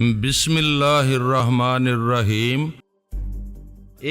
بسم اللہ الرحمن الرحیم۔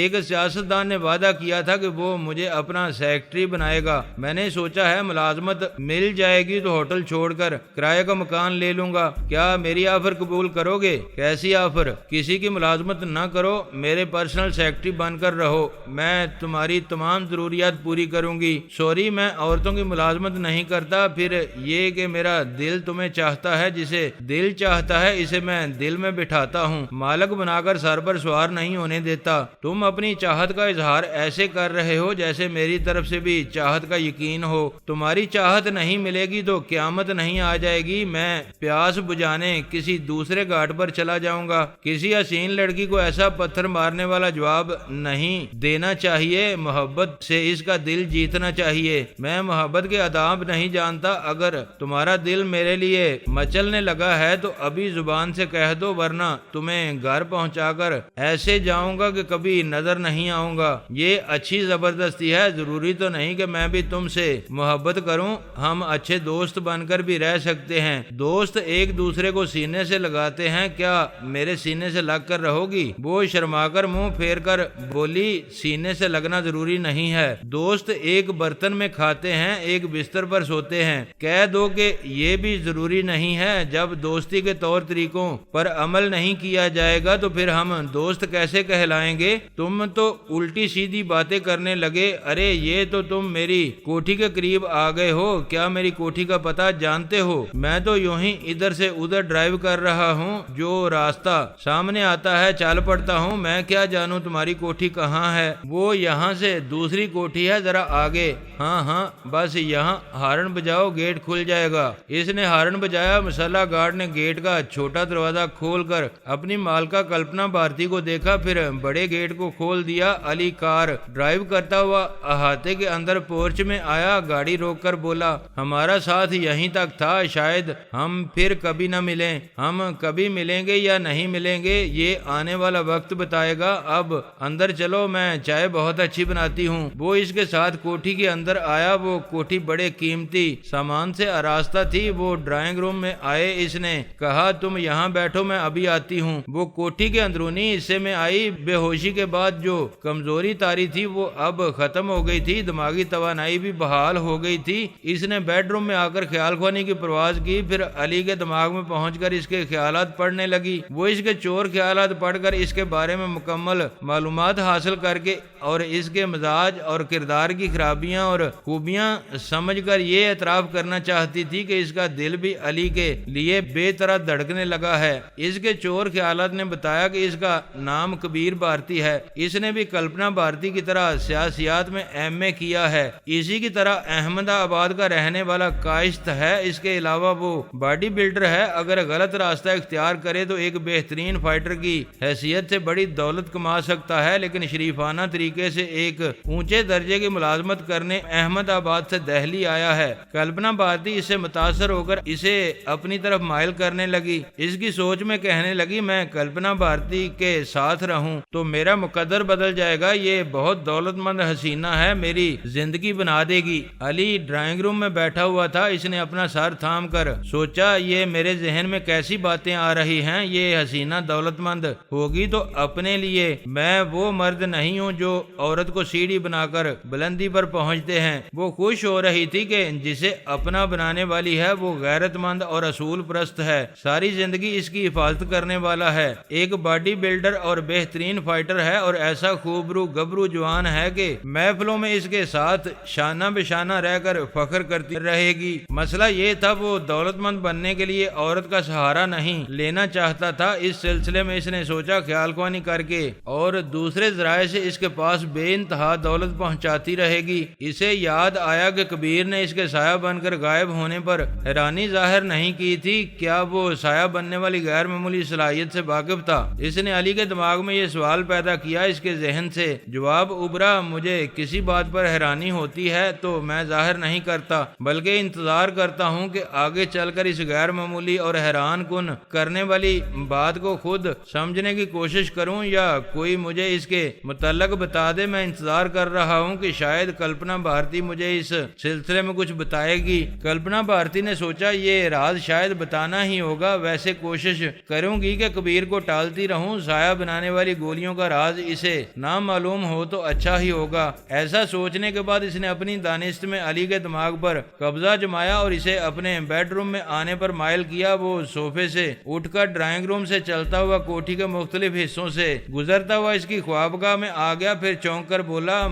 ایک سیاستدان نے وعدہ کیا تھا کہ وہ مجھے اپنا سیکرٹری بنائے گا۔ میں نے سوچا ہے ملازمت مل جائے گی تو ہوٹل چھوڑ کر کرائے کا مکان لے لوں گا۔ کیا میری آفر قبول کرو گے؟ کیسی آفر؟ کسی کی ملازمت نہ کرو، میرے پرسنل سیکرٹری بن کر رہو، میں تمہاری تمام ضروریات پوری کروں گی۔ سوری، میں عورتوں کی ملازمت نہیں کرتا۔ پھر یہ کہ میرا دل تمہیں چاہتا ہے، جسے دل چاہتا ہے اسے میں دل میں بٹھاتا ہوں، مالک بنا کر سر پر سوار نہیں ہونے دیتا۔ تم اپنی چاہت کا اظہار ایسے کر رہے ہو جیسے میری طرف سے بھی چاہت کا یقین ہو۔ تمہاری چاہت نہیں ملے گی تو قیامت نہیں آ جائے گی، میں پیاس بجھانے کسی دوسرے گھاٹ پر چلا جاؤں گا۔ کسی حسین لڑکی کو ایسا پتھر مارنے والا جواب نہیں دینا چاہیے، محبت سے اس کا دل جیتنا چاہیے۔ میں محبت کے آداب نہیں جانتا، اگر تمہارا دل میرے لیے مچلنے لگا ہے تو ابھی زبان سے کہہ دو، ورنہ تمہیں گھر پہنچا کر ایسے جاؤں گا کہ کبھی نظر نہیں آؤں گا۔ یہ اچھی زبردستی ہے، ضروری تو نہیں کہ میں بھی تم سے محبت کروں، ہم اچھے دوست بن کر بھی رہ سکتے ہیں۔ دوست ایک دوسرے کو سینے سے لگاتے ہیں، کیا میرے سینے سے لگ کر رہو گی؟ وہ شرما کر منہ پھیر کر بولی، سینے سے لگنا ضروری نہیں ہے، دوست ایک برتن میں کھاتے ہیں، ایک بستر پر سوتے ہیں۔ کہہ دو کہ یہ بھی ضروری نہیں ہے، جب دوستی کے طور طریقوں پر عمل نہیں کیا جائے گا تو پھر ہم دوست کیسے کہلائیں گے؟ تم تو الٹی سیدھی باتیں کرنے لگے۔ ارے یہ تو تم میری کوٹھی کے قریب آ گئے ہو، کیا میری کوٹھی کا پتہ جانتے ہو؟ میں تو یوں ہی ادھر سے ادھر ڈرائیو کر رہا ہوں، جو راستہ سامنے آتا ہے چل پڑتا ہوں، میں کیا جانوں تمہاری کوٹھی کہاں ہے؟ وہ یہاں سے دوسری کوٹھی ہے، ذرا آگے۔ ہاں بس یہاں، ہارن بجاؤ، گیٹ کھل جائے گا۔ اس نے ہارن بجایا، مسلح گارڈ نے گیٹ کا چھوٹا دروازہ کھول کر اپنی مالکہ کلپنا بھارتی کو دیکھا، پھر بڑے گیٹ کو کھول دیا۔ علی کار ڈرائیو کرتا ہوا احاطے کے اندر پورچ میں آیا، گاڑی روک کر بولا، ہمارا ساتھ یہیں تک تھا، شاید ہم پھر کبھی نہ ملیں۔ ہم کبھی ملیں گے یا نہیں ملیں گے یہ آنے والا وقت بتائے گا، اب اندر چلو، میں چائے بہت اچھی بناتی ہوں۔ وہ اس کے ساتھ کوٹھی کے اندر آیا، وہ کوٹھی بڑے قیمتی سامان سے آراستہ تھی۔ وہ ڈرائنگ روم میں آئے، اس نے کہا تم یہاں بیٹھو، میں ابھی آتی ہوں۔ وہ کوٹھی کے اندرونی حصے میں آئی، بے ہوشی کے بعد جو کمزوری تاری تھی وہ اب ختم ہو گئی تھی، دماغی توانائی بھی بحال ہو گئی تھی۔ اس نے بیڈ روم میں آ کر خیال خوانی کی پرواز کی، پھر علی کے دماغ میں پہنچ کر اس کے خیالات پڑھنے لگی۔ وہ اس کے چور خیالات پڑھ کر اس کے بارے میں مکمل معلومات حاصل کر کے اور اس کے مزاج اور کردار کی خرابیاں اور خوبیاں سمجھ کر یہ اعتراف کرنا چاہتی تھی کہ اس کا دل بھی علی کے لیے بے طرح دھڑکنے لگا ہے۔ اس کے چور خیالات نے بتایا کہ اس کا نام کبیر بھارتی ہے، اس نے بھی کلپنا بھارتی کی طرح سیاسیات میں ایم.اے کیا ہے، اسی کی طرح احمد آباد کا رہنے والا کاشت ہے، اس کے علاوہ وہ باڈی بلڈر ہے۔ اگر غلط راستہ اختیار کرے تو ایک بہترین فائٹر کی حیثیت سے بڑی دولت کما سکتا ہے، لیکن شریفانہ طریقے سے ایک اونچے درجے کی ملازمت کرنے احمد آباد سے دہلی آیا ہے۔ کلپنا بھارتی اس سے متاثر ہو کر اسے اپنی طرف مائل کرنے لگی۔ اس کی سوچ میں کہنے لگی، میں کلپنا بھارتی کے ساتھ رہوں تو میرا مقدر بدل جائے گا، یہ بہت دولت مند حسینہ ہے، میری زندگی بنا دے گی۔ علی ڈرائنگ روم میں بیٹھا ہوا تھا، اس نے اپنا سر تھام کر سوچا، یہ میرے ذہن میں کیسی باتیں آ رہی ہیں، یہ حسینہ دولت مند ہوگی تو اپنے لیے، میں وہ مرد نہیں ہوں جو عورت کو سیڑھی بنا کر بلندی پر پہنچتے ہیں۔ وہ خوش ہو رہی تھی کہ جسے اپنا بنانے والی ہے وہ غیرت مند اور اصول پرست ہے، ساری زندگی اس کی حفاظت کرنے والا ہے، ایک باڈی بلڈر اور بہترین فائٹر ہے، اور ایسا خوبرو گبرو جوان ہے کہ محفلوں میں اس کے ساتھ شانہ بے شانہ رہ کر فخر کرتی رہے گی۔ مسئلہ یہ تھا، وہ دولت مند بننے کے لیے عورت کا سہارا نہیں لینا چاہتا تھا۔ اس سلسلے میں اس نے سوچا، خیال خوانی کر کے اور دوسرے ذرائع سے اس کے پاس بے انتہا دولت پہنچاتی رہے گی۔ اسے یاد آیا کہ کبیر نے اس کے سایہ بن کر غائب ہونے پر حیرانی ظاہر نہیں کی تھی، کیا وہ سایہ بننے والی غیر معمولی صلاحیت سے واقف تھا؟ اس نے علی کے دماغ میں یہ سوال پیدا کیا کیا اس کے ذہن سے جواب ابھرا، مجھے کسی بات پر حیرانی ہوتی ہے تو میں ظاہر نہیں کرتا بلکہ انتظار کرتا ہوں کہ آگے چل کر اس غیر معمولی اور حیران کن کرنے والی بات کو خود سمجھنے کی کوشش کروں یا کوئی مجھے اس کے متعلق بتا دے۔ میں انتظار کر رہا ہوں کہ شاید کلپنا بھارتی مجھے اس سلسلے میں کچھ بتائے گی۔ کلپنا بھارتی نے سوچا یہ راز شاید بتانا ہی ہوگا، ویسے کوشش کروں گی کہ کبیر کو ٹالتی رہوں، سایہ بنانے والی گولیوں کا راز اسے نہ معلوم ہو تو اچھا ہی ہوگا۔ ایسا سوچنے کے بعد اس نے اپنی دانست میں علی کے دماغ پر قبضہ جمایا اور اسے اپنے بیڈ روم میں آنے پر مائل کیا۔ وہ صوفے سے اٹھ کر ڈرائنگ روم سے چلتا ہوا کوٹھی کے مختلف حصوں سے گزرتا ہوا اس کی خوابگاہ میں آ گیا، پھر چونک کر بولا،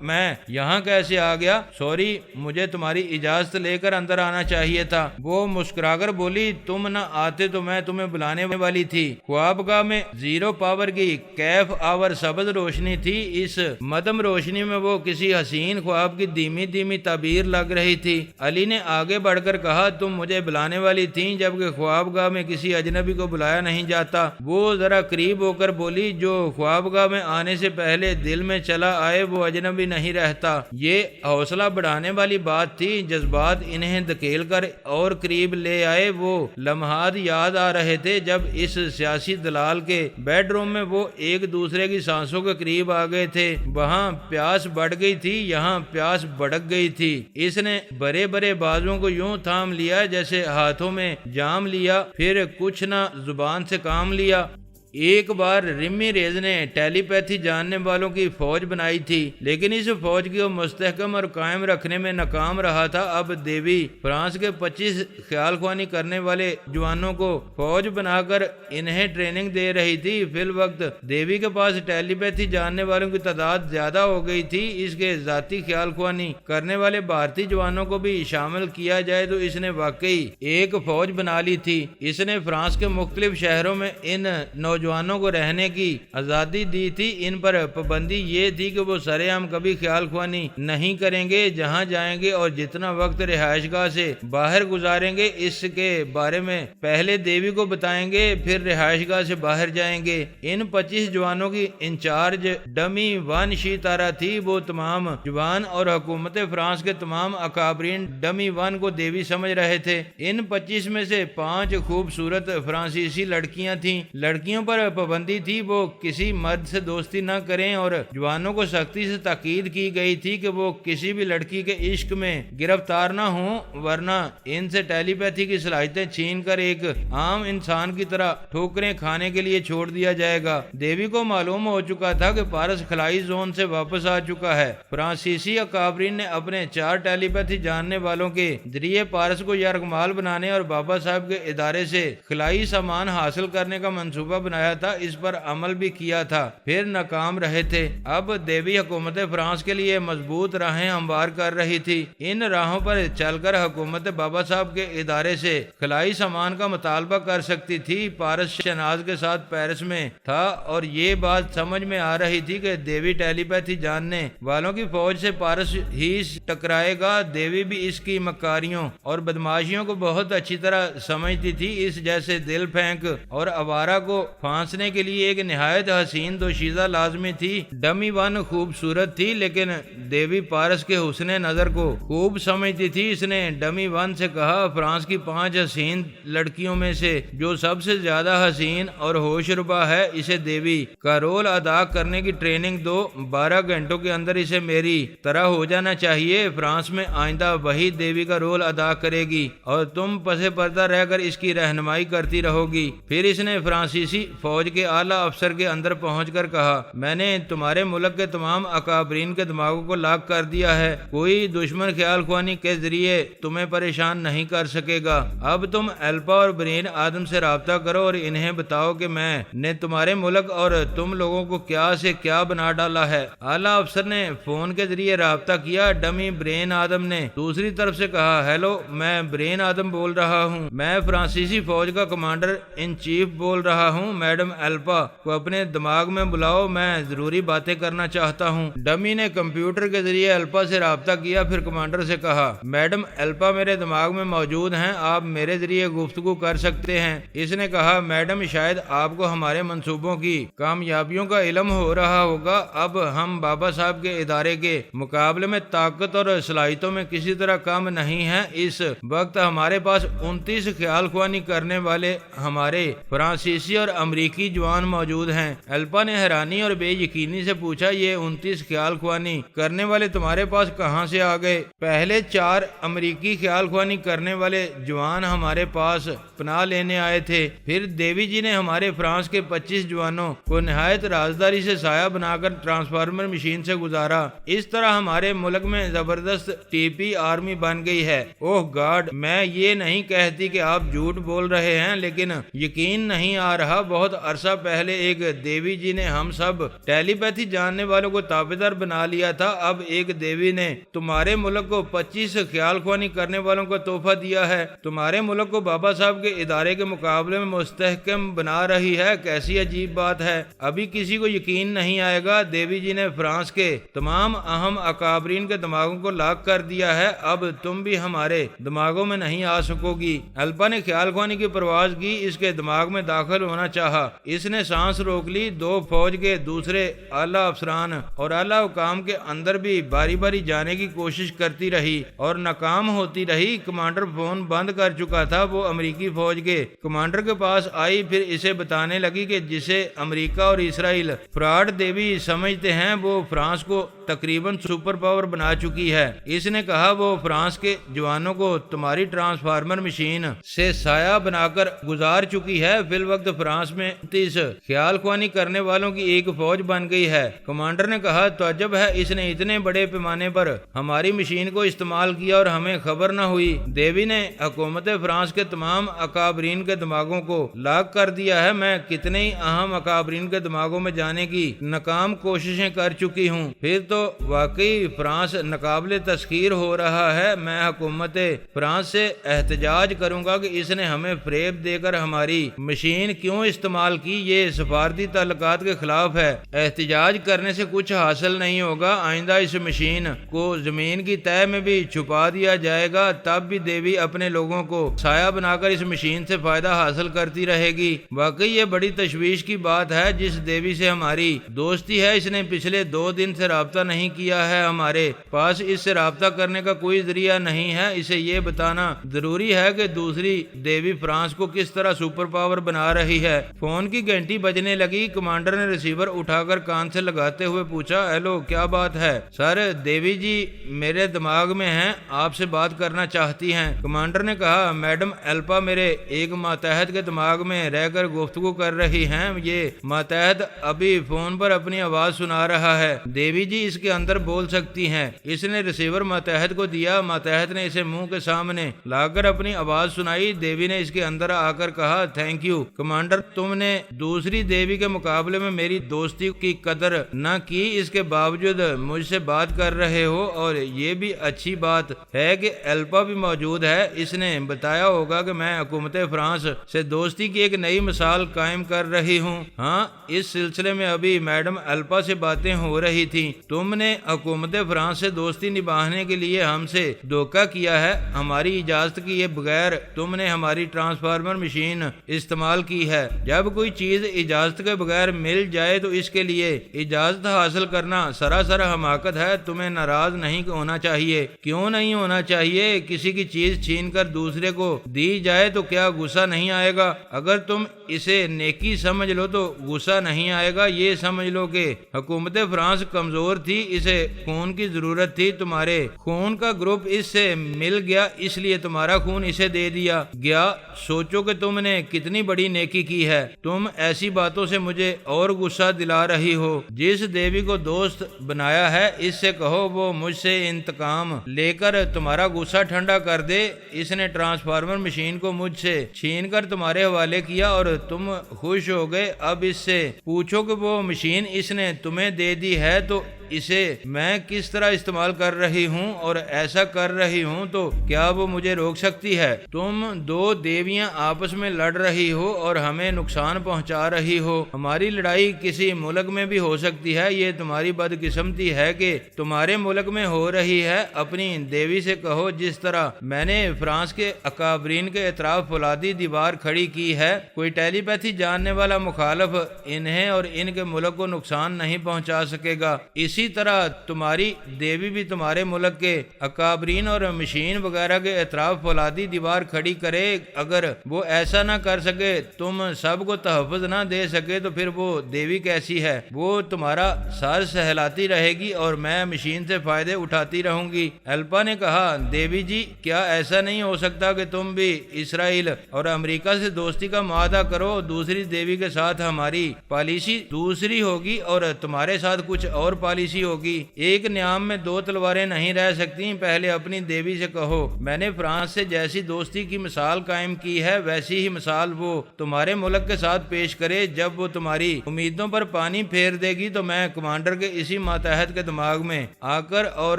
میں یہاں کیسے آ گیا؟ سوری، مجھے تمہاری اجازت لے کر اندر آنا چاہیے تھا۔ وہ مسکرا کر بولی، تم نہ آتے تو میں تمہیں بلانے والی تھی۔ خوابگاہ میں 0 پاور کی کیف آور سبز روشنی تھی۔ اس مدم روشنی میں وہ کسی حسین خواب کی دھیمی دھیمی تعبیر لگ رہی تھی۔ علی نے آگے بڑھ کر کہا، تم مجھے بلانے والی تھیں جبکہ خوابگاہ میں کسی اجنبی کو بلایا نہیں جاتا۔ وہ ذرا قریب ہو کر بولی، جو خوابگاہ میں آنے سے پہلے دل میں چلا آئے وہ اجنبی نہیں رہتا۔ یہ حوصلہ بڑھانے والی بات تھی۔ جذبات انہیں دھکیل کر اور قریب لے آئے۔ وہ لمحات یاد آ رہے تھے جب اس سیاسی دلال کے بیڈ روم میں وہ ایک دوسرے کی سانسوں کے قریب آ گئے تھے۔ وہاں پیاس بڑھ گئی تھی، یہاں پیاس بھڑک گئی تھی۔ اس نے بڑے بڑے بازوؤں کو یوں تھام لیا جیسے ہاتھوں میں جام لیا، پھر کچھ نہ زبان سے کام لیا۔ ایک بار رمی ریز نے ٹیلی پیتھی جاننے والوں کی فوج بنائی تھی، لیکن اس فوج کی وہ مستحکم اور قائم رکھنے میں ناکام رہا تھا۔ اب دیوی فرانس کے 25 خیال خوانی کرنے والے جوانوں کو فوج بنا کر انہیں ٹریننگ دے رہی تھی۔ فی الوقت دیوی کے پاس ٹیلی پیتھی جاننے والوں کی تعداد زیادہ ہو گئی تھی۔ اس کے ذاتی خیال خوانی کرنے والے بھارتی جوانوں کو بھی شامل کیا جائے تو اس نے واقعی ایک فوج بنا لی تھی۔ اس نے فرانس کے مختلف شہروں میں ان نوجوانوں کو رہنے کی آزادی دی تھی۔ ان پر پابندی یہ تھی کہ وہ سرے عام کبھی خیال خوانی نہیں کریں گے۔ جہاں جائیں گے اور جتنا وقت رہائش گاہ سے باہر گزاریں گے اس کے بارے میں پہلے دیوی کو بتائیں گے، پھر رہائش گاہ سے باہر جائیں گے۔ ان 25 جوانوں کی انچارج ڈمی ون شیتارا تھی۔ وہ تمام جوان اور حکومت فرانس کے تمام اکابرین ڈمی ون کو دیوی سمجھ رہے تھے۔ ان 25 میں سے 5 خوبصورت فرانسیسی لڑکیاں تھیں۔ لڑکیوں پر پابندی تھی وہ کسی مرد سے دوستی نہ کریں اور جوانوں کو سختی سے تاکید کی گئی تھی کہ وہ کسی بھی لڑکی کے عشق میں گرفتار نہ ہوں، ورنہ ان سے ٹیلی پیتھی کی صلاحیتیں چھین کر ایک عام انسان کی طرح ٹھوکریں کھانے کے لیے چھوڑ دیا جائے گا۔ دیوی کو معلوم ہو چکا تھا کہ پارس خلائی زون سے واپس آ چکا ہے۔ فرانسیسی اکابرین نے اپنے 4 ٹیلی پیتھی جاننے والوں کے ذریعے پارس کو یرغمال بنانے اور بابا صاحب کے ادارے سے خلائی سامان حاصل کرنے کا منصوبہ بنایا تھا۔ اس پر عمل بھی کیا تھا، پھر ناکام رہے تھے۔ اب دیوی حکومت فرانس کے لیے مضبوط راہیں ہموار کر رہی تھی۔ ان راہوں پر چل کر حکومت بابا صاحب کے ادارے سے خلائی سامان کا مطالبہ کر سکتی تھی۔ پارس شہناز کے ساتھ پیرس میں تھا اور یہ بات سمجھ میں آ رہی تھی کہ دیوی ٹیلی پیتھی جاننے والوں کی فوج سے پارس ہی ٹکرائے گا۔ دیوی بھی اس کی مکاریوں اور بدماشیوں کو بہت اچھی طرح سمجھتی تھی۔ اس جیسے دل پھینک اور آوارہ کو پھانسنے کے لیے ایک نہایت حسین دوشیزہ لازمی تھی۔ ڈمی ون خوبصورت تھی لیکن دیوی پارس کے حسن نظر کو خوب سمجھتی تھی۔ اس نے ڈمی ون سے کہا، فرانس کی 5 حسین لڑکیوں میں سے جو سب سے زیادہ حسین اور ہوش ربا ہے اسے دیوی کا رول ادا کرنے کی ٹریننگ دو۔ 12 گھنٹوں کے اندر اسے میری طرح ہو جانا چاہیے۔ فرانس میں آئندہ وہی دیوی کا رول ادا کرے گی اور تم پس پردہ رہ کر اس کی رہنمائی کرتی رہو گی۔ پھر اس نے فرانسیسی فوج کے اعلیٰ افسر کے اندر پہنچ کر کہا، میں نے تمہارے ملک کے تمام اکابرین کے دماغوں کو لاک کر دیا ہے۔ کوئی دشمن خیال خوانی کے ذریعے تمہیں پریشان نہیں کر سکے گا۔ اب تم الپا اور برین آدم سے رابطہ کرو اور انہیں بتاؤ کہ میں نے تمہارے ملک اور تم لوگوں کو کیا سے کیا بنا ڈالا ہے۔ اعلیٰ افسر نے فون کے ذریعے رابطہ کیا۔ ڈمی برین آدم نے دوسری طرف سے کہا، ہیلو، میں برین آدم بول رہا ہوں، میں فرانسیسی فوج کا کمانڈر ان چیف بول رہا ہوں۔ میڈم ایلپا کو اپنے دماغ میں بلاؤ، میں ضروری باتیں کرنا چاہتا ہوں۔ ڈمی نے کمپیوٹر کے ذریعے ایلپا سے رابطہ کیا، پھر کمانڈر سے کہا میڈم ایلپا میرے دماغ میں موجود ہیں، آپ میرے ذریعے گفتگو کر سکتے ہیں۔ اس نے کہا میڈم شاید آپ کو ہمارے منصوبوں کی کامیابیوں کا علم ہو رہا ہوگا، اب ہم بابا صاحب کے ادارے کے مقابلے میں طاقت اور صلاحیتوں میں کسی طرح کم نہیں ہیں۔ اس وقت ہمارے پاس 29 خیال خوانی کرنے والے ہمارے فرانسیسی اور امریکی جوان موجود ہیں۔ ایلپا نے حیرانی اور بے یقینی سے پوچھا یہ 29 خیال خوانی کرنے والے تمہارے پاس کہاں سے آ گئے؟ پہلے 4 امریکی خیال خوانی کرنے والے جوان ہمارے پاس پناہ لینے آئے تھے، پھر دیوی جی نے ہمارے فرانس کے 25 جوانوں کو نہایت رازداری سے سایہ بنا کر ٹرانسفارمر مشین سے گزارا۔ اس طرح ہمارے ملک میں زبردست ٹی پی آرمی بن گئی ہے۔ اوہ گاڈ، میں یہ نہیں کہتی کہ آپ جھوٹ بول رہے ہیں، لیکن یقین نہیں آ رہا۔ بہت عرصہ پہلے ایک دیوی جی نے ہم سب ٹیلی پیتھی جاننے والوں کو تابعدار بنا لیا تھا، اب ایک دیوی نے تمہارے ملک کو 25 خیال خوانی کرنے والوں کا تحفہ دیا ہے، تمہارے ملک کو بابا صاحب کے ادارے کے مقابلے میں مستحکم بنا رہی ہے۔ کیسی عجیب بات ہے، ابھی کسی کو یقین نہیں آئے گا۔ دیوی جی نے فرانس کے تمام اہم اکابرین کے دماغوں کو لاک کر دیا ہے، اب تم بھی ہمارے دماغوں میں نہیں آ سکو گی۔ ایلپا نے خیال خوانی کی پرواز کی، اس کے دماغ میں داخل ہونا چاہا، اس نے سانس روک لی۔ 2 فوج کے دوسرے اعلیٰ افسران اور اعلیٰ حکام کے اندر بھی باری باری جانے کی کوشش کرتی رہی اور ناکام ہوتی رہی۔ کمانڈر فون بند کر چکا تھا، وہ امریکی فوج کے کمانڈر کے پاس آئی، پھر اسے بتانے لگی کہ جسے امریکہ اور اسرائیل فراڈ دیوی سمجھتے ہیں وہ فرانس کو تقریباً سپر پاور بنا چکی ہے۔ اس نے کہا وہ فرانس کے جوانوں کو تمہاری ٹرانسفارمر مشین سے سایہ بنا کر گزار چکی ہے۔ فی الوقت فرانس میں 29 خیال خوانی کرنے والوں کی ایک فوج بن گئی ہے۔ کمانڈر نے کہا تعجب ہے، اس نے اتنے بڑے پیمانے پر ہماری مشین کو استعمال کیا اور ہمیں خبر نہ ہوئی۔ دیوی نے حکومت فرانس کے تمام اکابرین کے دماغوں کو لاک کر دیا ہے، میں کتنے ہی اہم اکابرین کے دماغوں میں جانے کی ناکام کوششیں کر چکی ہوں۔ پھر تو واقعی فرانس ناقابل تسخیر ہو رہا ہے۔ میں حکومت فرانس سے احتجاج کروں گا کہ اس نے ہمیں فریب دے کر ہماری مشین کیوں استعمال کی، یہ سفارتی تعلقات کے خلاف ہے۔ احتجاج کرنے سے کچھ حاصل نہیں ہوگا، آئندہ اس مشین کو زمین کی تہہ میں بھی چھپا دیا جائے گا، تب بھی دیوی اپنے لوگوں کو سایہ بنا کر اس مشین سے فائدہ حاصل کرتی رہے گی۔ واقعی یہ بڑی تشویش کی بات ہے، جس دیوی سے ہماری دوستی ہے اس نے پچھلے 2 دن سے رابطہ نہیں کیا ہے، ہمارے پاس اس سے رابطہ کرنے کا کوئی ذریعہ نہیں ہے۔ اسے یہ بتانا ضروری ہے کہ دوسری دیوی فرانس کو کس طرح سپر پاور بنا رہی ہے۔ فون کی گھنٹی بجنے لگی، کمانڈر نے ریسیور اٹھا کر کان سے لگاتے ہوئے پوچھا ہیلو کیا بات ہے؟ سر دیوی جی میرے دماغ میں ہیں، آپ سے بات کرنا چاہتی ہیں۔ کمانڈر نے کہا میڈم ایلپا میرے ایک ماتحت کے دماغ میں رہ کر گفتگو کر رہی ہیں، یہ ماتحت ابھی فون پر اپنی آواز سنا رہا ہے، دیوی جی اس کے اندر بول سکتی ہیں۔ اس نے ریسیور ماتحت کو دیا، ماتحت نے اسے منہ کے سامنے لا کر اپنی آواز سنائی۔ دیوی نے اس کے اندر آ کر کہا تھینک یو کمانڈر، تم نے دوسری دیوی کے مقابلے میں میری دوستی کی قدر نہ کی، اس کے باوجود مجھ سے بات کر رہے ہو، اور یہ بھی اچھی بات ہے کہ ایلپا بھی موجود ہے۔ اس نے بتایا ہوگا کہ میں حکومت فرانس سے دوستی کی ایک نئی مثال قائم کر رہی ہوں۔ ہاں اس سلسلے میں ابھی میڈم ایلپا سے باتیں ہو رہی تھی، تم نے حکومت فرانس سے دوستی نبھانے کے لیے ہم سے دھوکہ کیا ہے، ہماری اجازت کیے بغیر تم نے ہماری ٹرانسفارمر مشین استعمال کی ہے۔ جب کوئی چیز اجازت کے بغیر مل جائے تو اس کے لیے اجازت حاصل کرنا سراسر حماقت ہے، تمہیں ناراض نہیں ہونا چاہیے۔ کیوں نہیں ہونا چاہیے؟ کسی کی چیز چھین کر دوسرے کو دی جائے تو کیا غصہ نہیں آئے گا؟ اگر تم اسے نیکی سمجھ لو تو غصہ نہیں آئے گا۔ یہ سمجھ لو کہ حکومت فرانس کمزور تھی، اسے خون کی ضرورت تھی، تمہارے خون کا گروپ اس سے مل گیا، اس لیے تمہارا خون اسے دے دیا گیا۔ سوچو کہ تم نے کتنی بڑی نیکی کی ہے، تم ایسی باتوں سے مجھے اور غصہ دلا رہی ہو۔ جس دیوی کو دوست بنایا ہے اس سے کہو وہ مجھ سے انتقام لے کر تمہارا غصہ ٹھنڈا کر دے۔ اس نے ٹرانسفارمر مشین کو مجھ سے چھین کر تمہارے حوالے کیا اور تم خوش ہو گئے۔ اب اس سے پوچھو کہ وہ مشین اس نے تمہیں دے دی ہے تو اسے میں کس طرح استعمال کر رہی ہوں اور ایسا کر رہی ہوں تو کیا وہ مجھے روک سکتی ہے؟ تم دو دیویاں آپس میں لڑ رہی ہو اور ہمیں نقصان پہنچا رہی ہو۔ ہماری لڑائی کسی ملک میں بھی ہو سکتی ہے، یہ تمہاری بدقسمتی ہے کہ تمہارے ملک میں ہو رہی ہے۔ اپنی دیوی سے کہو جس طرح میں نے فرانس کے اکابرین کے اطراف فولادی دیوار کھڑی کی ہے، کوئی ٹیلی پیتھی جاننے والا مخالف انہیں اور ان کے ملک کو نقصان نہیں پہنچا سکے گا۔ اسی طرح تمہاری دیوی بھی تمہارے ملک کے اکابرین اور مشین وغیرہ کے اطراف فولادی دیوار کھڑی کرے۔ اگر وہ ایسا نہ کر سکے، تم سب کو تحفظ نہ دے سکے تو پھر وہ دیوی کیسی ہے؟ وہ تمہارا سر سہلاتی رہے گی اور میں مشین سے فائدے اٹھاتی رہوں گی۔ ایلپا نے کہا، دیوی جی کیا ایسا نہیں ہو سکتا کہ تم بھی اسرائیل اور امریکہ سے دوستی کا معاہدہ کرو؟ دوسری دیوی کے ساتھ ہماری پالیسی دوسری ہوگی اور تمہارے ساتھ کچھ اور پالیسی ہوگی۔ ایک نیام میں دو تلواریں نہیں رہ سکتی۔ پہلے اپنی دیوی سے کہو میں نے فرانس سے جیسی دوستی کی مثال قائم کی ہے ویسی ہی مثال وہ تمہارے ملک کے ساتھ پیش کرے۔ جب وہ تمہاری امیدوں پر پانی پھیر دے گی تو میں کمانڈر کے اسی ماتحت کے دماغ میں آ کر اور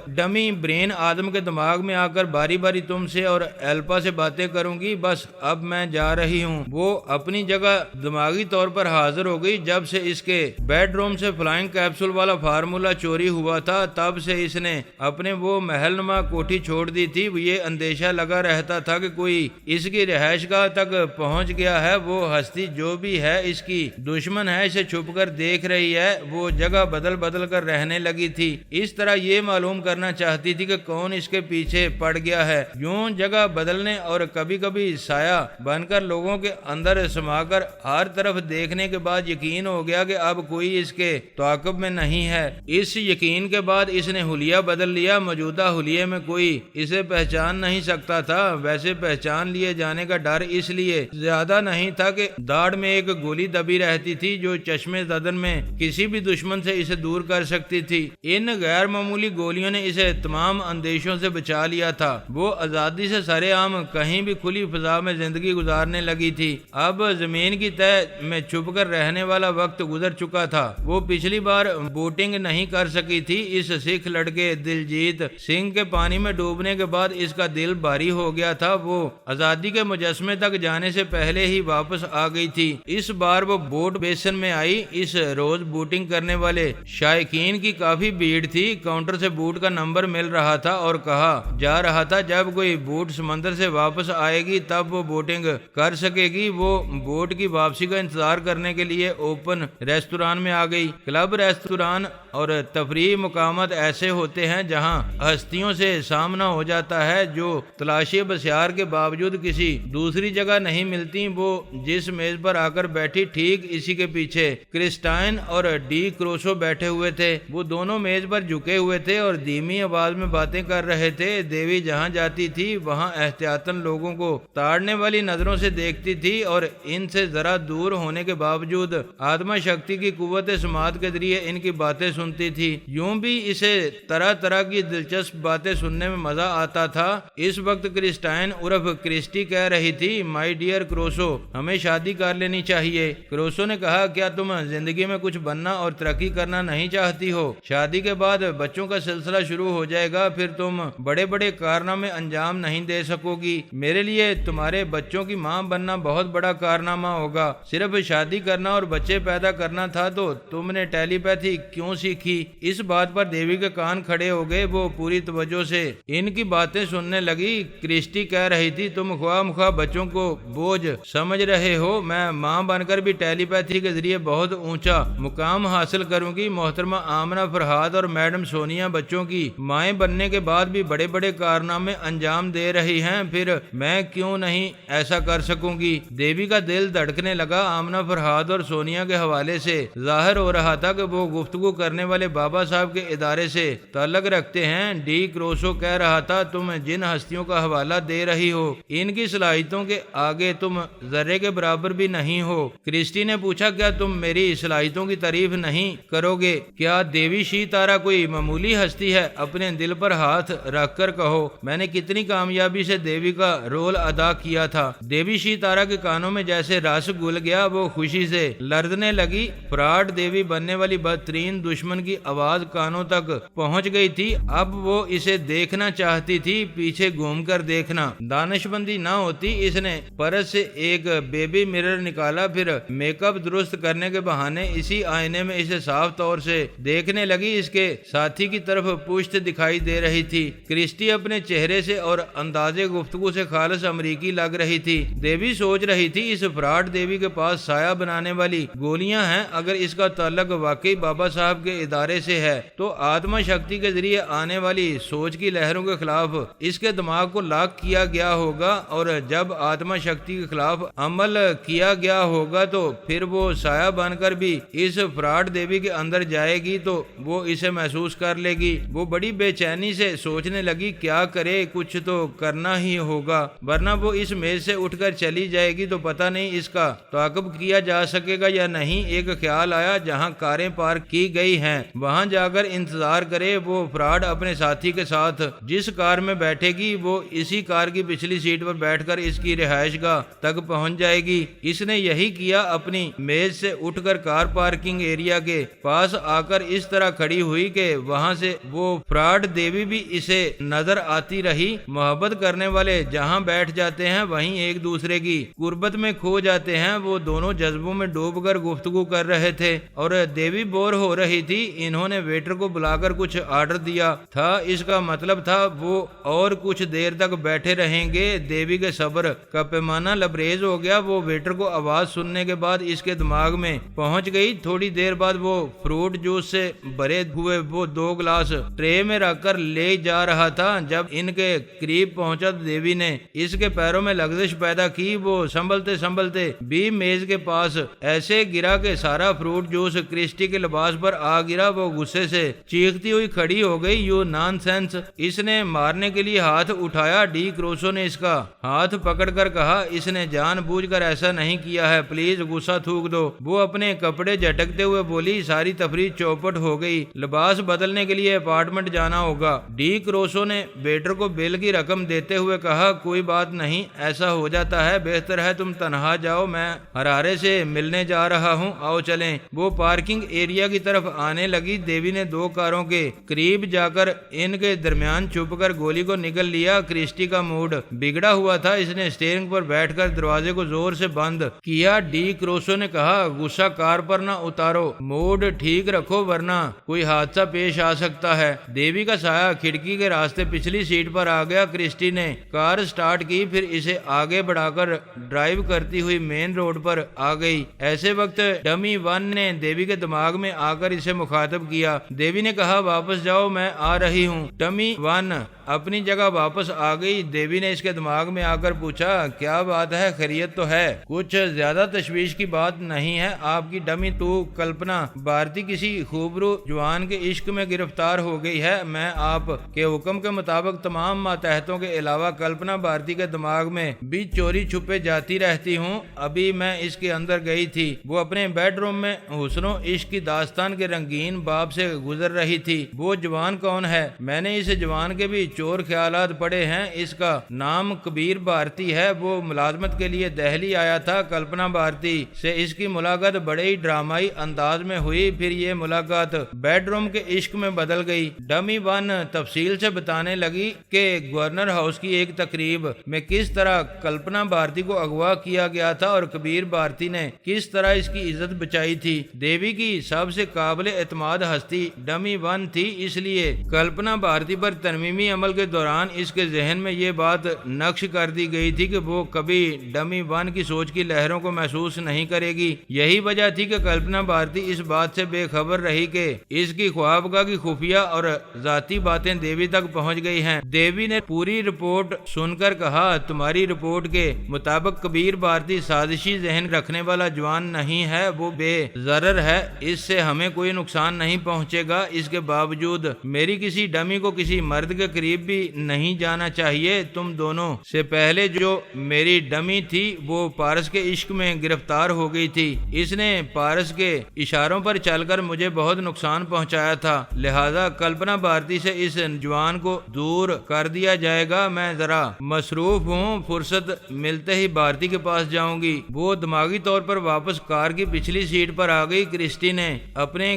ڈمی برین آدم کے دماغ میں آ کر باری باری تم سے اور ایلپا سے باتیں کروں گی۔ بس اب میں جا رہی ہوں۔ وہ اپنی جگہ دماغی طور پر حاضر ہو گئی۔ جب سے اس کے بیڈ روم سے فلائنگ کیپسول والا فارمولا چوری ہوا تھا تب سے اس نے اپنے وہ محل نما کوٹھی چھوڑ دی تھی۔ یہ اندیشہ لگا رہتا تھا کہ کوئی اس کی رہائش گاہ تک پہنچ گیا ہے۔ وہ ہستی جو بھی ہے اس کی دشمن ہے، اسے چھپ کر دیکھ رہی ہے۔ وہ جگہ بدل بدل کر رہنے لگی تھی، اس طرح یہ معلوم کرنا چاہتی تھی کہ کون اس کے پیچھے پڑ گیا ہے۔ یوں جگہ بدلنے اور کبھی کبھی سایہ بن کر لوگوں کے اندر سما کر ہر طرف دیکھنے کے بعد یقین ہو گیا کہ اب کوئی اس کے تعاقب میں نہیں ہے۔ اس یقین کے بعد اس نے حلیہ بدل لیا۔ موجودہ حلیے میں کوئی اسے پہچان نہیں سکتا تھا۔ ویسے پہچان لیے جانے کا ڈر اس لیے زیادہ نہیں تھا کہ داڑھ میں ایک گولی دبی رہتی تھی جو چشمے زدن میں کسی بھی دشمن سے اسے دور کر سکتی تھی۔ ان غیر معمولی گولیوں نے اسے تمام اندیشوں سے بچا لیا تھا۔ وہ آزادی سے سرے عام کہیں بھی کھلی فضا میں زندگی گزارنے لگی تھی۔ اب زمین کی تہ میں چھپ کر رہنے والا وقت گزر چکا تھا۔ وہ پچھلی بار بوٹنگ نہیں کر سکی تھی۔ اس سکھ لڑکے دلجیت سنگھ کے پانی میں ڈوبنے کے بعد اس کا دل بھاری ہو گیا تھا۔ وہ آزادی کے مجسمے تک جانے سے پہلے ہی واپس آ گئی تھی۔ اس بار وہ بوٹ بیسن میں آئی۔ اس روز بوٹنگ کرنے والے شائقین کی کافی بھیڑ تھی۔ کاؤنٹر سے بوٹ کا نمبر مل رہا تھا اور کہا جا رہا تھا جب کوئی بوٹ سمندر سے واپس آئے گی تب وہ بوٹنگ کر سکے گی۔ وہ بوٹ کی واپسی کا انتظار کرنے کے لیے اوپن ریستوران میں آ گئی۔ کلب، ریستوران اور تفریح مقامات ایسے ہوتے ہیں جہاں ہستیوں سے سامنا ہو جاتا ہے جو تلاشی بسیار کے باوجود کسی دوسری جگہ نہیں ملتی۔ وہ جس میز پر آ کر بیٹھی ٹھیک اسی کے پیچھے کرسٹائن اور ڈی کروسو بیٹھے ہوئے تھے۔ وہ دونوں میز پر جھکے ہوئے تھے اور دھیمی آواز میں باتیں کر رہے تھے۔ دیوی جہاں جاتی تھی وہاں احتیاطاً لوگوں کو تاڑنے والی نظروں سے دیکھتی تھی اور ان سے ذرا دور ہونے کے باوجود آتما شکتی کی قوت سماعت کے ذریعے ان کی باتیں سنتی تھی۔ یوں بھی اسے طرح طرح کی دلچسپ باتیں سننے میں مزہ آتا تھا۔ اس وقت کرسٹائن عرف کرسٹی کہہ رہی تھی، مائی ڈیئر کروسو، ہمیں شادی کر لینی چاہیے۔ کروسو نے کہا، کیا تم زندگی میں کچھ بننا اور ترقی کرنا نہیں چاہتی ہو؟ شادی کے بعد بچوں کا سلسلہ شروع ہو جائے گا، پھر تم بڑے بڑے کارنامے انجام نہیں دے سکو گی۔ میرے لیے تمہارے بچوں کی ماں بننا بہت بڑا کارنامہ ہوگا۔ صرف شادی کرنا اور بچے پیدا کرنا تھا تو تم نے ٹیلی پیتھی کیوں سیکھی؟ اس بات پر دیوی کے کان کھڑے ہو گئے۔ وہ پوری توجہ سے ان کی باتیں سننے لگی۔ کرسٹی کہہ رہی تھی، تم خواہ مخواہ بچوں کو بوجھ سمجھ رہے ہو، میں ماں بن کر بھی ٹیلی پیتھی کے ذریعے بہت اونچا مقام حاصل کروں گی۔ محترمہ آمنہ فرہاد اور میڈم سونیا بچوں کی مائیں بننے کے بعد بھی بڑے بڑے کارنامے انجام دے رہی ہیں، پھر میں کیوں نہیں ایسا کر سکوں گی؟ دیوی کا دل دھڑکنے لگا۔ آمنہ فرہاد اور سونیا کے حوالے سے ظاہر ہو رہا تھا کہ وہ گفتگو کرنے والے بابا صاحب کے ادارے سے تعلق رکھتے ہیں۔ ڈی کروسو کہہ رہا تھا، تم جن ہستیوں کا حوالہ دے رہی ہو ان کی صلاحیتوں کے آگے تم ذرے کے برابر بھی نہیں ہو۔ کرسٹی نے پوچھا، کیا تم میری صلاحیتوں کی تعریف نہیں کرو گے؟ کیا دیوی شی تارا کوئی معمولی ہستی ہے؟ اپنے دل پر ہاتھ رکھ کر کہو، میں نے کتنی کامیابی سے دیوی کا رول ادا کیا تھا۔ دیوی شی تارا کے کانوں میں جیسے رس گل گیا، وہ خوشی سے لرزنے لگی۔ فراڈ دیوی بننے والی بدترین دشمن دشمن کی آواز کانوں تک پہنچ گئی تھی۔ اب وہ اسے دیکھنا چاہتی تھی، پیچھے گھوم کر دیکھنا۔ دانش مندی نہ ہوتی، اس نے پرس سے ایک بیبی مرر نکالا، پھر میک اپ درست کرنے کے بہانے اسی آئینے میں اسے صاف طور سے دیکھنے لگی۔ اس کے ساتھی کی طرف پشت دکھائی دے رہی تھی۔ کرسٹی اپنے چہرے سے اور انداز گفتگو سے خالص امریکی لگ رہی تھی۔ دیوی سوچ رہی تھی اس فراڈ دیوی کے پاس سایہ بنانے والی گولیاں ہیں، اگر اس کا تعلق واقعی بابا صاحب کے ادارے سے ہے تو آتما شکتی کے ذریعے آنے والی سوچ کی لہروں کے خلاف اس کے دماغ کو لاک کیا گیا ہوگا، اور جب آتما شکتی کے خلاف عمل کیا گیا ہوگا تو پھر وہ سایہ بن کر بھی اس فراڈ دیوی کے اندر جائے گی تو وہ اسے محسوس کر لے گی۔ وہ بڑی بے چینی سے سوچنے لگی کیا کرے، کچھ تو کرنا ہی ہوگا، ورنہ وہ اس میز سے اٹھ کر چلی جائے گی تو پتہ نہیں اس کا تعاقب کیا جا سکے گا یا نہیں۔ ایک خیال آیا، جہاں کاریں پارک کی گئی ہیں وہاں جا کر انتظار کرے۔ وہ فراڈ اپنے ساتھی کے ساتھ جس کار میں بیٹھے گی وہ اسی کار کی پچھلی سیٹ پر بیٹھ کر اس کی رہائش گاہ تک پہنچ جائے گی۔ اس نے یہی کیا، اپنی میز سے اٹھ کر کار پارکنگ ایریا کے پاس آ کر اس طرح کھڑی ہوئی کہ وہاں سے وہ فراڈ دیوی بھی اسے نظر آتی رہی۔ محبت کرنے والے جہاں بیٹھ جاتے ہیں وہیں ایک دوسرے کی قربت میں کھو جاتے ہیں۔ وہ دونوں جذبوں میں ڈوب کر گفتگو کر رہے تھے اور دیوی بور ہو رہی تھی۔ انہوں نے ویٹر کو بلا کر کچھ آرڈر دیا تھا، اس کا مطلب تھا وہ اور کچھ دیر تک بیٹھے رہیں گے۔ دیوی کے صبر کا پیمانہ لبریز ہو گیا۔ وہ ویٹر کو آواز سننے کے بعد اس کے دماغ میں پہنچ گئی۔ تھوڑی دیر بعد وہ فروٹ جوس سے بھرے ہوئے وہ 2 گلاس ٹرے میں رکھ کر لے جا رہا تھا۔ جب ان کے قریب پہنچا تو دیوی نے اس کے پیروں میں لغزش پیدا کی۔ وہ سنبھلتے سنبھلتے بھی میز کے پاس ایسے گرا کہ سارا فروٹ جوس کرسٹی کے لباس پر آ گرا۔ وہ غصے سے چیختی ہوئی کھڑی ہو گئی، یو نان سینس! اس نے مارنے کے لیے ہاتھ اٹھایا۔ ڈی کروسو نے اس کا ہاتھ پکڑ کر کہا، اس نے جان بوجھ کر ایسا نہیں کیا ہے، پلیز غصہ تھوک دو۔ وہ اپنے کپڑے جھٹکتے ہوئے بولی، ساری تفریح چوپٹ ہو گئی، لباس بدلنے کے لیے اپارٹمنٹ جانا ہوگا۔ ڈی کروسو نے ویٹر کو بل کی رقم دیتے ہوئے کہا، کوئی بات نہیں، ایسا ہو جاتا ہے، بہتر ہے تم تنہا جاؤ، میں ہرارے سے ملنے جا رہا ہوں، آؤ چلیں۔ وہ پارکنگ ایریا کی طرف آنے لگی۔ دیوی نے 2 کاروں کے قریب جا کر ان کے درمیان چھپ کر گولی کو نگل لیا۔ کرسٹی کا موڈ بگڑا ہوا تھا، اس نے اسٹیئرنگ پر بیٹھ کر دروازے کو زور سے بند کیا۔ ڈی کروسو نے کہا، غصہ کار پر نہ اتارو، موڈ ٹھیک رکھو ورنہ کوئی حادثہ پیش آ سکتا ہے۔ دیوی کا سایہ کھڑکی کے راستے پچھلی سیٹ پر آ گیا۔ کرسٹی نے کار سٹارٹ کی، پھر اسے آگے بڑھا کر ڈرائیو کرتی ہوئی مین روڈ پر آ گئی۔ ایسے وقت ڈمی 1 نے دیوی کے دماغ میں آ کر اسے مخاطب کیا۔ دیوی نے کہا، واپس جاؤ، میں آ رہی ہوں۔ ڈمی 1 اپنی جگہ واپس آ گئی۔ دیوی نے اس کے دماغ میں آ کر پوچھا، کیا بات ہے، خیریت تو ہے؟ کچھ زیادہ تشویش کی بات نہیں ہے آپ کی ڈمی 2۔ کلپنا بھارتی کسی خوبرو جوان کے عشق میں گرفتار ہو گئی ہے۔ میں آپ کے حکم کے مطابق تمام ماتحتوں کے علاوہ کلپنا بھارتی کے دماغ میں بھی چوری چھپے جاتی رہتی ہوں۔ ابھی میں اس کے اندر گئی تھی، وہ اپنے بیڈ روم میں حسن و عشق کی داستان کے رنگین باب سے گزر رہی تھی۔ وہ جوان کون ہے؟ میں نے اس جوان کے بھی چور خیالات پڑے ہیں۔ اس کا نام کبیر بھارتی ہے، وہ ملازمت کے لیے دہلی آیا تھا۔ کلپنا بھارتی سے اس کی ملاقات بڑے ہی ڈرامائی انداز میں ہوئی، پھر یہ ملاقات بیڈ روم کے عشق میں بدل گئی۔ ڈمی 1 تفصیل سے بتانے لگی کہ گورنر ہاؤس کی ایک تقریب میں کس طرح کلپنا بھارتی کو اغوا کیا گیا تھا اور کبیر بھارتی نے کس طرح اس کی عزت بچائی تھی۔ دیوی کی سب سے قابل اعتماد ہستی ڈمی 1 تھی، اس لیے کلپنا بھارتی پر ترمیمی عمل کے دوران اس کے ذہن میں یہ بات نقش کر دی گئی تھی کہ وہ کبھی ڈمی 1 کی سوچ کی لہروں کو محسوس نہیں کرے گی۔ یہی وجہ تھی کہ کلپنا بھارتی اس بات سے بے خبر رہی کہ اس کی خوابگاہ کی خفیہ اور ذاتی باتیں دیوی تک پہنچ گئی ہیں۔ دیوی نے پوری رپورٹ سن کر کہا، تمہاری رپورٹ کے مطابق کبیر بھارتی سازشی ذہن رکھنے والا جوان نہیں ہے، وہ بے ضرر ہے، اس سے ہمیں کوئی نقصان نہیں پہنچے گا۔ اس کے باوجود میری کسی ڈمی کو کسی مرد کے قریب بھی نہیں جانا چاہیے۔ تم دونوں سے پہلے جو میری ڈمی تھی وہ پارس کے عشق میں گرفتار ہو گئی تھی۔ اس نے پارس کے اشاروں پر چل کر مجھے بہت نقصان پہنچایا تھا، لہذا کلپنا بھارتی سے اس جوان کو دور کر دیا جائے گا۔ میں ذرا مصروف ہوں، فرصت ملتے ہی بھارتی کے پاس جاؤں گی۔ وہ دماغی طور پر واپس کار کی پچھلی سیٹ پر آ گئی۔ کرسٹی نے اپنے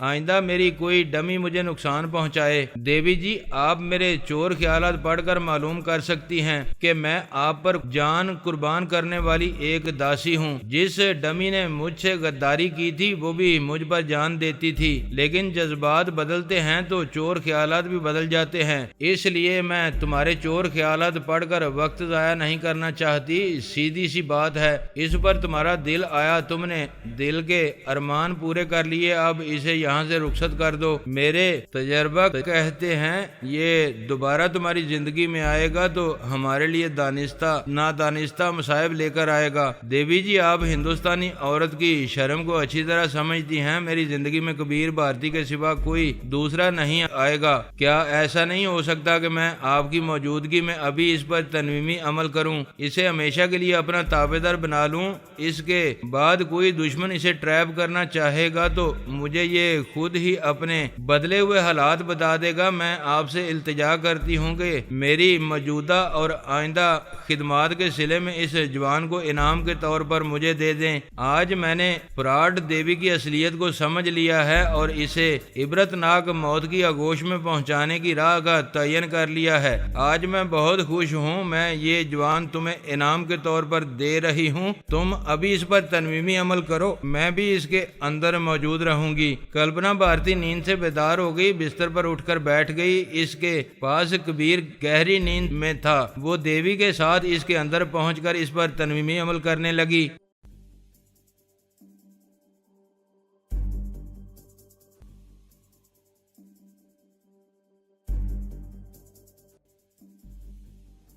آئندہ میری کوئی ڈمی مجھے نقصان پہنچائے۔ دیوی جی، آپ میرے چور خیالات پڑھ کر معلوم کر سکتی ہیں کہ میں آپ پر جان قربان کرنے والی ایک داسی ہوں۔ جس ڈمی نے مجھ سے غداری کی تھی وہ بھی مجھ پر جان دیتی تھی، لیکن جذبات بدلتے ہیں تو چور خیالات بھی بدل جاتے ہیں، اس لیے میں تمہارے چور خیالات پڑھ کر وقت ضائع نہیں کرنا چاہتی۔ سیدھی سی بات ہے، اس پر تمہارا دل آیا، تم نے دل کے ارمان پورے کر لیے، اب اسے یہاں سے رخصت کر دو۔ میرے تجربہ کہتے ہیں یہ دوبارہ تمہاری زندگی میں آئے گا تو ہمارے لیے دانستہ نادانستہ مصائب لے کر آئے گا۔ دیوی جی، آپ ہندوستانی عورت کی شرم کو اچھی طرح سمجھتی ہیں، میری زندگی میں کبیر بھارتی کے سوا کوئی دوسرا نہیں آئے گا۔ کیا ایسا نہیں ہو سکتا کہ میں آپ کی موجودگی میں ابھی اس پر تنویمی عمل کروں، اسے ہمیشہ کے لیے اپنا تابعدار بنا لوں؟ اس کے بعد کوئی دشمن اسے ٹریپ کرنا چاہے گا تو مجھے یہ خود ہی اپنے بدلے ہوئے حالات بتا دے گا۔ میں آپ سے التجا کرتی ہوں کہ میری موجودہ اور آئندہ خدمات کے صلے میں اس جوان کو انعام کے طور پر مجھے دے دیں۔ آج میں نے پراٹ دیوی کی اصلیت کو سمجھ لیا ہے اور اسے عبرتناک موت کی آغوش میں پہنچانے کی راہ کا تعین کر لیا ہے۔ آج میں بہت خوش ہوں، میں یہ جوان تمہیں انعام کے طور پر دے رہی ہوں، تم ابھی اس پر تنویمی عمل کرو، میں بھی اس کے اندر موجود رہوں گی۔ کلپنا بھارتی نیند سے بیدار ہو گئی، بستر پر اٹھ کر بیٹھ گئی۔ اس کے پاس کبیر گہری نیند میں تھا، وہ دیوی کے ساتھ اس کے اندر پہنچ کر اس پر تنویمی عمل کرنے لگی۔